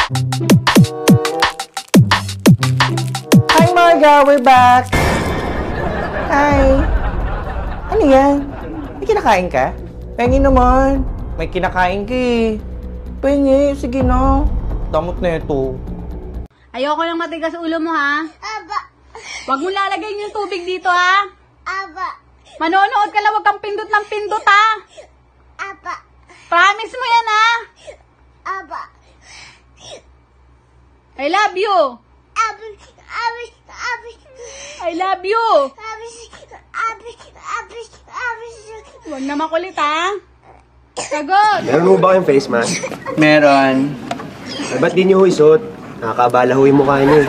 Hi Marga, we're back! Hi! Ano yan? May kinakain ka? Pengi naman. May kinakain ka eh. Pengi, sige na. Damot na ito. Ayoko lang matigas ulo mo, ha? Aba. Huwag mo lalagay yung tubig dito, ha? Aba. Manonood ka lang, huwag kang pindot ng pindot, ha? Aba. Promise mo yan, ha? Aba. I love you! Abi. Abi. Abi. I love you! Abi. Abi. Abi. Abi. Huwag na makulit, ha? Sagot! Meron mo ba kayong face mask? Meron. Ba't di niyo ho isuot? Nakakabala ho yung mukha niyo.